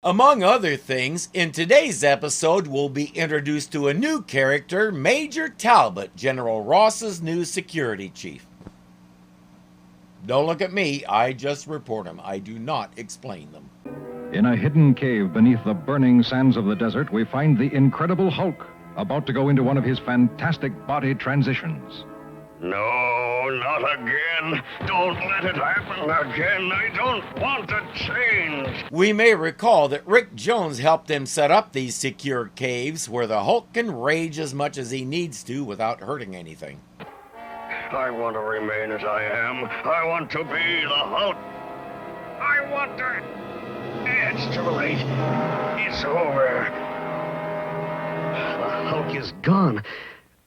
Among other things, in today's episode, we'll be introduced to a new character, Major Talbot, General Ross's new security chief. Don't look at me, I just report them. I do not explain them. In a hidden cave beneath the burning sands of the desert, we find the Incredible Hulk, about to go into one of his fantastic body transitions. No, not again. Don't let it happen again. I don't want to change. We may recall that Rick Jones helped him set up these secure caves where the Hulk can rage as much as he needs to without hurting anything. I want to remain as I am. I want to be the Hulk. I want to... It's too late. It's over. The Hulk is gone.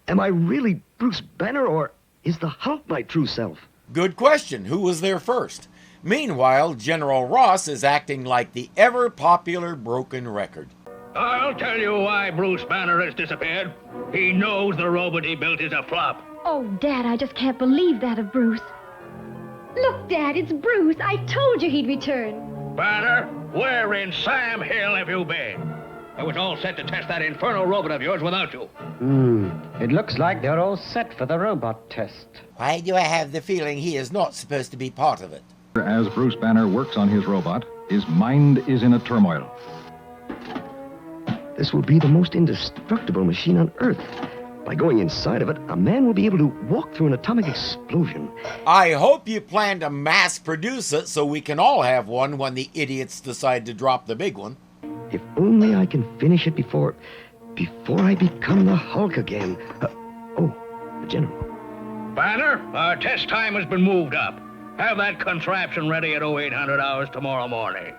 Am I really Bruce Banner, or is the Hulk my true self? Good question. Who was there first? Meanwhile, General Ross is acting like the ever-popular broken record. I'll tell you why Bruce Banner has disappeared. He knows the robot he built is a flop. Oh, Dad, I just can't believe that of Bruce. Look, Dad, it's Bruce. I told you he'd return. Banner, where in Sam Hill have you been? I was all set to test that infernal robot of yours without you. It looks like they're all set for the robot test. Why do I have the feeling he is not supposed to be part of it? As Bruce Banner works on his robot, his mind is in a turmoil. This will be the most indestructible machine on Earth. By going inside of it, a man will be able to walk through an atomic explosion. I hope you plan to mass produce it so we can all have one when the idiots decide to drop the big one. If only I can finish it before I become the Hulk again. The General. Banner, our test time has been moved up. Have that contraption ready at 0800 hours tomorrow morning.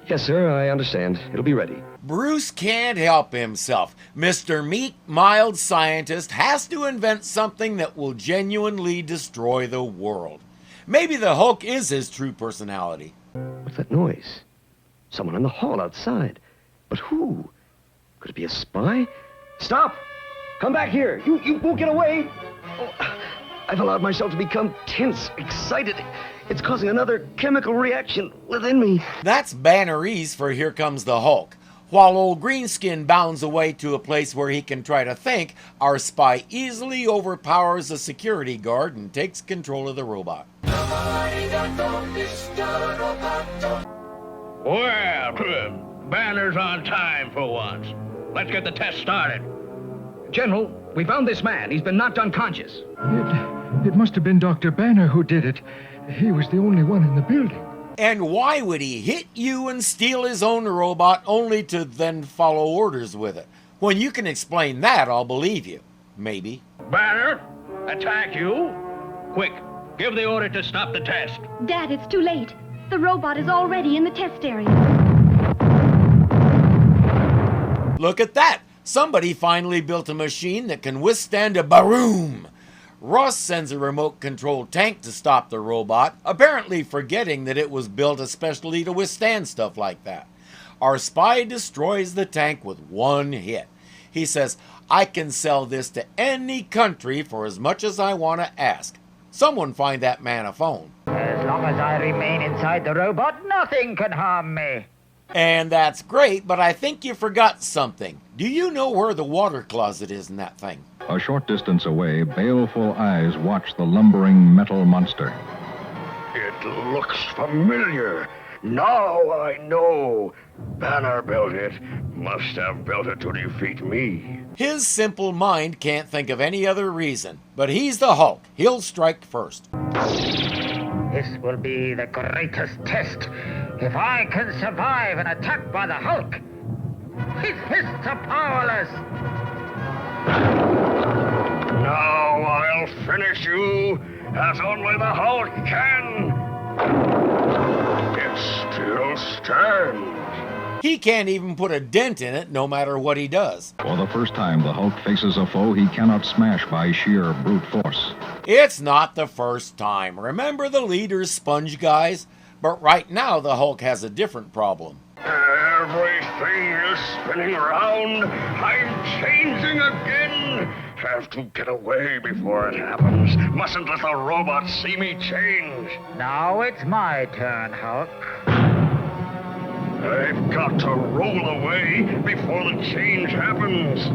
Yes, sir, I understand. It'll be ready. Bruce can't help himself. Mr. Meek, mild scientist has to invent something that will genuinely destroy the world. Maybe the Hulk is his true personality. What's that noise? Someone in the hall outside. But who? Could it be a spy? Stop! Come back here! You won't get away! Oh, I've allowed myself to become tense, excited. It's causing another chemical reaction within me. That's Bannerese for Here Comes the Hulk. While old Greenskin bounds away to a place where he can try to think, our spy easily overpowers a security guard and takes control of the robot. Well, Banner's on time for once. Let's get the test started. General, we found this man. He's been knocked unconscious. It must have been Dr. Banner who did it. He was the only one in the building. And why would he hit you and steal his own robot only to then follow orders with it? When you can explain that, I'll believe you. Maybe. Banner, attack you. Quick, give the order to stop the test. Dad, it's too late. The robot is already in the test area. Look at that! Somebody finally built a machine that can withstand a baroom. Ross sends a remote-controlled tank to stop the robot, apparently forgetting that it was built especially to withstand stuff like that. Our spy destroys the tank with one hit. He says, I can sell this to any country for as much as I want to ask. Someone find that man a phone. As long as I remain inside the robot, nothing can harm me. And that's great, but I think you forgot something. Do you know where the water closet is in that thing? A short distance away, baleful eyes watch the lumbering metal monster. It looks familiar. Now I know. Banner built it. Must have built it to defeat me. His simple mind can't think of any other reason, but he's the Hulk. He'll strike first. This will be the greatest test. If I can survive an attack by the Hulk, his fists are powerless. Now I'll finish you as only the Hulk can. It still stands. He can't even put a dent in it no matter what he does. For the first time, the Hulk faces a foe he cannot smash by sheer brute force. It's not the first time. Remember the leader's sponge guys? But right now the Hulk has a different problem. Everything is spinning around. I'm changing again. Have to get away before it happens. Mustn't let the robots see me change. Now it's my turn, Hulk. I've got to roll away before the change happens.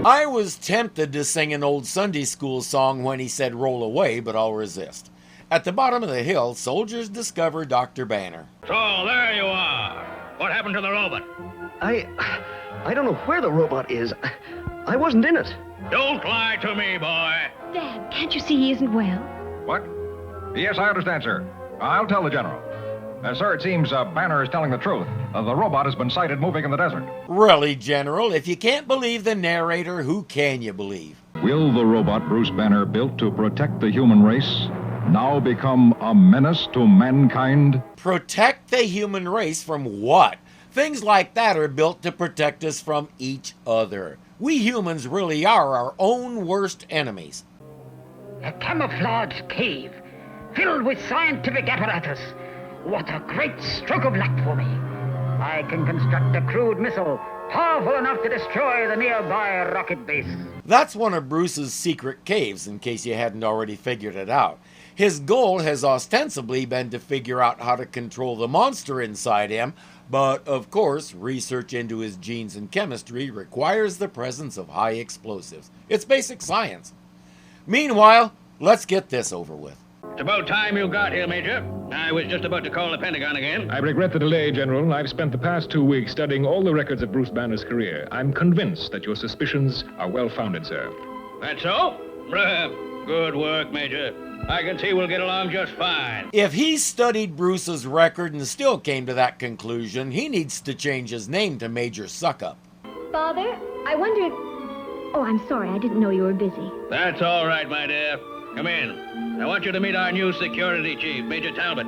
I was tempted to sing an old Sunday school song when he said roll away, but I'll resist. At the bottom of the hill, soldiers discover Dr. Banner. So, there you are. What happened to the robot? I don't know where the robot is. I wasn't in it. Don't lie to me, boy. Dad, can't you see he isn't well? What? Yes, I understand, sir. I'll tell the general. Sir, it seems Banner is telling the truth. The robot has been sighted moving in the desert. Really, General? If you can't believe the narrator, who can you believe? Will the robot Bruce Banner built to protect the human race now become a menace to mankind? Protect the human race from what? Things like that are built to protect us from each other. We humans really are our own worst enemies. A camouflage cave filled with scientific apparatus. What a great stroke of luck for me. I can construct a crude missile powerful enough to destroy the nearby rocket base. That's one of Bruce's secret caves, in case you hadn't already figured it out. His goal has ostensibly been to figure out how to control the monster inside him, but of course, research into his genes and chemistry requires the presence of high explosives. It's basic science. Meanwhile, let's get this over with. It's about time you got here, Major. I was just about to call the Pentagon again. I regret the delay, General. I've spent the past 2 weeks studying all the records of Bruce Banner's career. I'm convinced that your suspicions are well-founded, sir. That's so? Good work, Major. I can see we'll get along just fine. If he studied Bruce's record and still came to that conclusion, he needs to change his name to Major Suckup. Father, I wonder if... Oh, I'm sorry. I didn't know you were busy. That's all right, my dear. Come in. I want you to meet our new security chief, Major Talbot.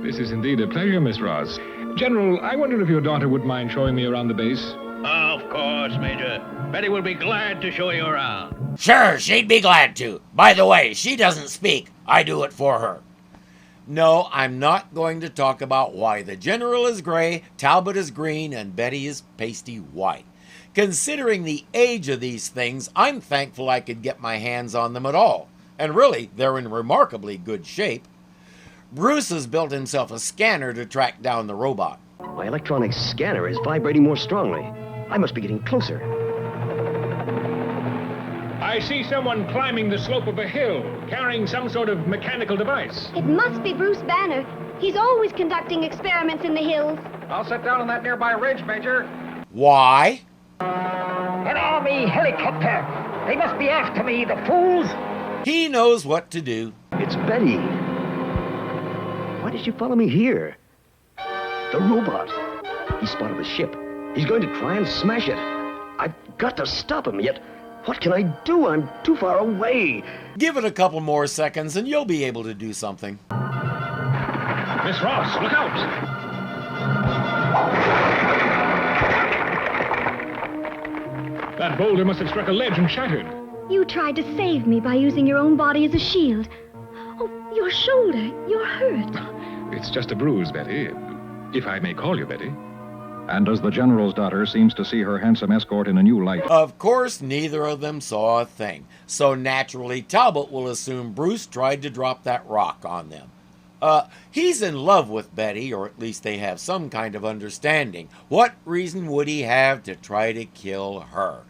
This is indeed a pleasure, Miss Ross. General, I wonder if your daughter would mind showing me around the base? Of course, Major. Betty will be glad to show you around. Sure, she'd be glad to. By the way, she doesn't speak. I do it for her. No, I'm not going to talk about why the General is gray, Talbot is green, and Betty is pasty white. Considering the age of these things, I'm thankful I could get my hands on them at all. And really, they're in remarkably good shape. Bruce has built himself a scanner to track down the robot. My electronic scanner is vibrating more strongly. I must be getting closer. I see someone climbing the slope of a hill, carrying some sort of mechanical device. It must be Bruce Banner. He's always conducting experiments in the hills. I'll sit down on that nearby ridge, Major. Why? An army helicopter. They must be after me, the fools. He knows what to do. It's Betty. Why did you follow me here? The robot. He spotted the ship. He's going to try and smash it. I've got to stop him, yet what can I do? I'm too far away. Give it a couple more seconds and you'll be able to do something. Miss Ross, look out! That boulder must have struck a ledge and shattered. You tried to save me by using your own body as a shield. Oh, your shoulder. You're hurt. It's just a bruise, Betty. If I may call you Betty. And as the general's daughter seems to see her handsome escort in a new light. Of course, neither of them saw a thing. So naturally, Talbot will assume Bruce tried to drop that rock on them. He's in love with Betty, or at least they have some kind of understanding. What reason would he have to try to kill her?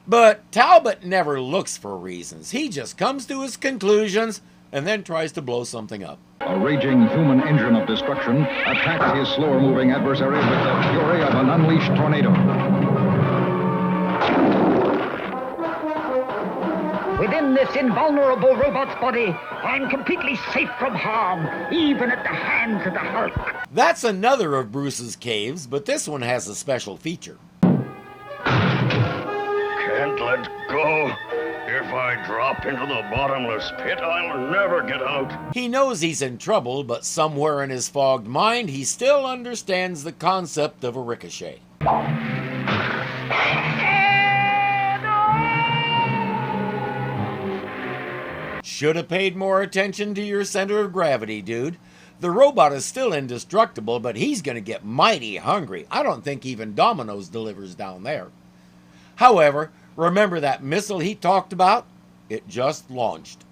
But Talbot never looks for reasons. He just comes to his conclusions and then tries to blow something up. A raging human engine of destruction attacks his slower-moving adversary with the fury of an unleashed tornado. Within this invulnerable robot's body, I'm completely safe from harm, even at the hands of the Hulk. That's another of Bruce's caves, but this one has a special feature. Can't let go. If I drop into the bottomless pit, I'll never get out. He knows he's in trouble, but somewhere in his fogged mind, he still understands the concept of a ricochet. Should have paid more attention to your center of gravity, dude. The robot is still indestructible, but he's going to get mighty hungry. I don't think even Domino's delivers down there. However, remember that missile he talked about? It just launched.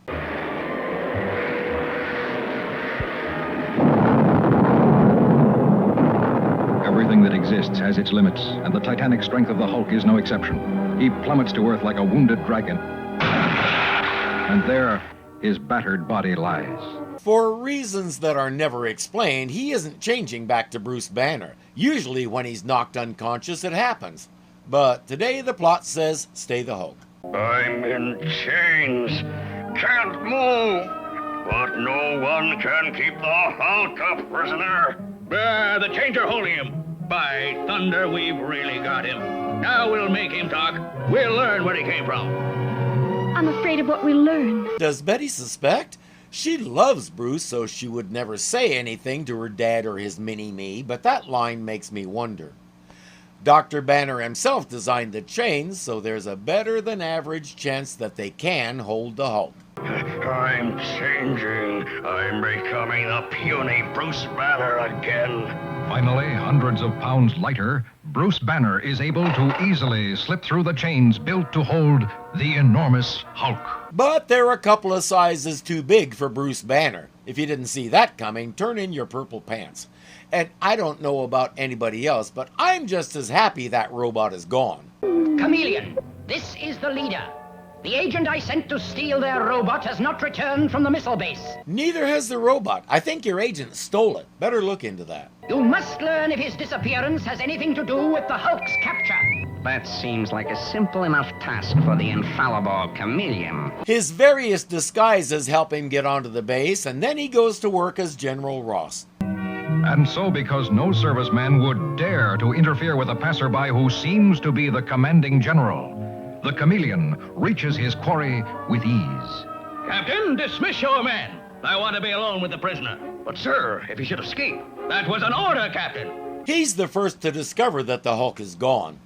Everything Everything that exists has its limits, and the titanic strength of the Hulk is no exception. He plummets to Earth like a wounded dragon. And there, his battered body lies. For reasons that are never explained, he isn't changing back to Bruce Banner. Usually when he's knocked unconscious, it happens. But today the plot says stay the Hulk. I'm in chains. Can't move. But no one can keep the Hulk a prisoner. The chains are holding him. By thunder, we've really got him. Now we'll make him talk. We'll learn where he came from. I'm afraid of what we'll learn. Does Betty suspect? She loves Bruce, so she would never say anything to her dad or his mini-me, but that line makes me wonder. Dr. Banner himself designed the chains, so there's a better than average chance that they can hold the Hulk. I'm changing. I'm becoming the puny Bruce Banner again. Finally, hundreds of pounds lighter, Bruce Banner is able to easily slip through the chains built to hold the enormous Hulk. But they're a couple of sizes too big for Bruce Banner. If you didn't see that coming, turn in your purple pants. And I don't know about anybody else, but I'm just as happy that robot is gone. Chameleon, this is the leader. The agent I sent to steal their robot has not returned from the missile base. Neither has the robot. I think your agent stole it. Better look into that. You must learn if his disappearance has anything to do with the Hulk's capture. That seems like a simple enough task for the infallible Chameleon. His various disguises help him get onto the base, and then he goes to work as General Ross. And so, because no serviceman would dare to interfere with a passerby who seems to be the commanding general, the Chameleon reaches his quarry with ease. Captain, dismiss your men. I want to be alone with the prisoner. But, sir, if he should escape. That was an order, Captain. He's the first to discover that the Hulk is gone.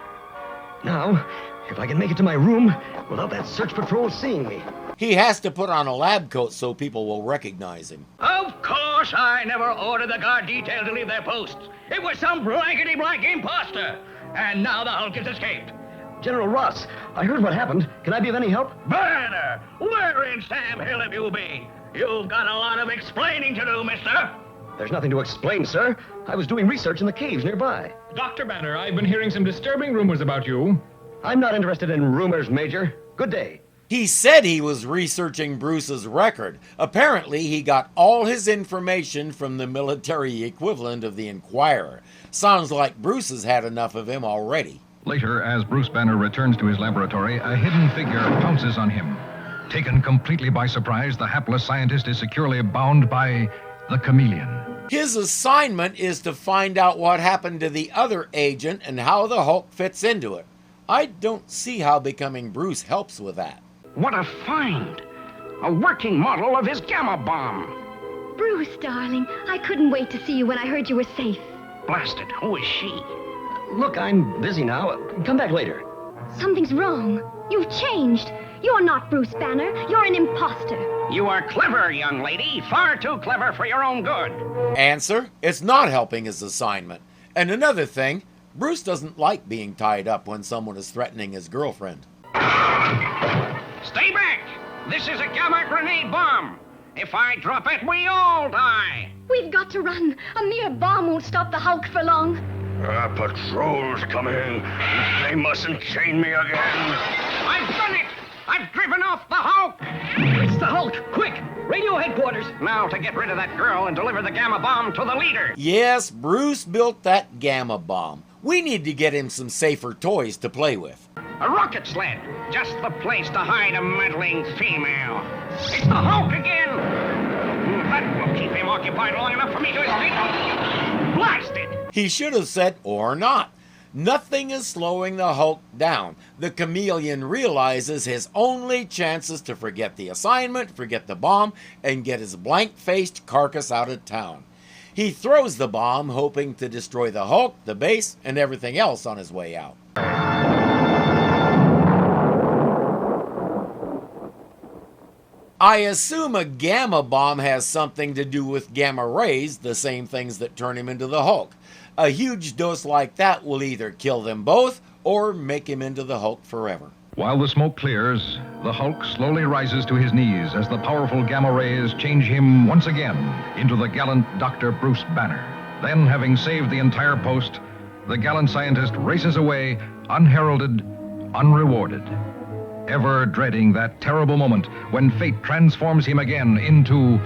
Now, if I can make it to my room without that search patrol seeing me. He has to put on a lab coat so people will recognize him. Of course, I never ordered the guard detail to leave their posts. It was some blankety-blank imposter. And now the Hulk has escaped. General Ross, I heard what happened. Can I be of any help? Banner, where in Sam Hill have you been? You've got a lot of explaining to do, mister. There's nothing to explain, sir. I was doing research in the caves nearby. Dr. Banner, I've been hearing some disturbing rumors about you. I'm not interested in rumors, Major. Good day. He said he was researching Bruce's record. Apparently, he got all his information from the military equivalent of the Inquirer. Sounds like Bruce has had enough of him already. Later, as Bruce Banner returns to his laboratory, a hidden figure pounces on him. Taken completely by surprise, the hapless scientist is securely bound by the Chameleon. His assignment is to find out what happened to the other agent and how the Hulk fits into it. I don't see how becoming Bruce helps with that. What a find! A working model of his gamma bomb. Bruce, darling, I couldn't wait to see you when I heard you were safe. Blasted, who is she? Look, I'm busy now. Come back later. Something's wrong. You've changed. You're not Bruce Banner. You're an imposter. You are clever, young lady. Far too clever for your own good. Answer: it's not helping his assignment. And another thing, Bruce doesn't like being tied up when someone is threatening his girlfriend. Stay back! This is a gamma grenade bomb. If I drop it, we all die. We've got to run. A mere bomb won't stop the Hulk for long. Patrol's coming. They mustn't chain me again. I've done it! I've driven off the Hulk! It's the Hulk! Quick! Radio headquarters! Now to get rid of that girl and deliver the gamma bomb to the leader. Yes, Bruce built that gamma bomb. We need to get him some safer toys to play with. A rocket sled. Just the place to hide a meddling female. It's the Hulk again! That will keep him occupied long enough for me to escape. Blasted! He should have said, or not. Nothing is slowing the Hulk down. The Chameleon realizes his only chance is to forget the assignment, forget the bomb, and get his blank-faced carcass out of town. He throws the bomb, hoping to destroy the Hulk, the base, and everything else on his way out. I assume a gamma bomb has something to do with gamma rays, the same things that turn him into the Hulk. A huge dose like that will either kill them both or make him into the Hulk forever. While the smoke clears, the Hulk slowly rises to his knees as the powerful gamma rays change him once again into the gallant Dr. Bruce Banner. Then, having saved the entire post, the gallant scientist races away, unheralded, unrewarded, ever dreading that terrible moment when fate transforms him again into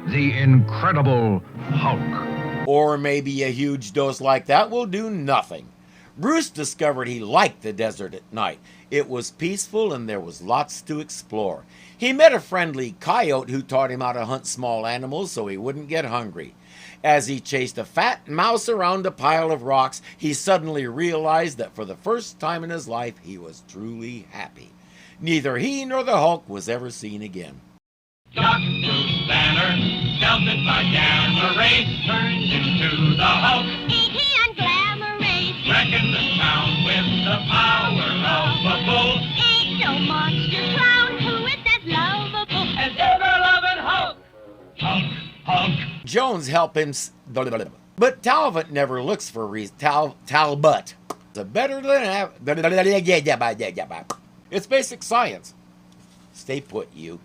the Incredible Hulk. Or maybe a huge dose like that will do nothing. Bruce discovered he liked the desert at night. It was peaceful and there was lots to explore. He met a friendly coyote who taught him how to hunt small animals so he wouldn't get hungry. As he chased a fat mouse around a pile of rocks, he suddenly realized that for the first time in his life he was truly happy. Neither he nor the Hulk was ever seen again. Dr. Banner, melted by gamma rays, turned into the Hulk. E.T. and Glamour Race. Wrecking the town with the power of a bull. Ain't no monster clown who is as lovable As ever-loving Hulk. Hulk, Hulk. Jones helped him, but Talbot never looks for reason. Talbot. The better than it's basic science. Stay put, you.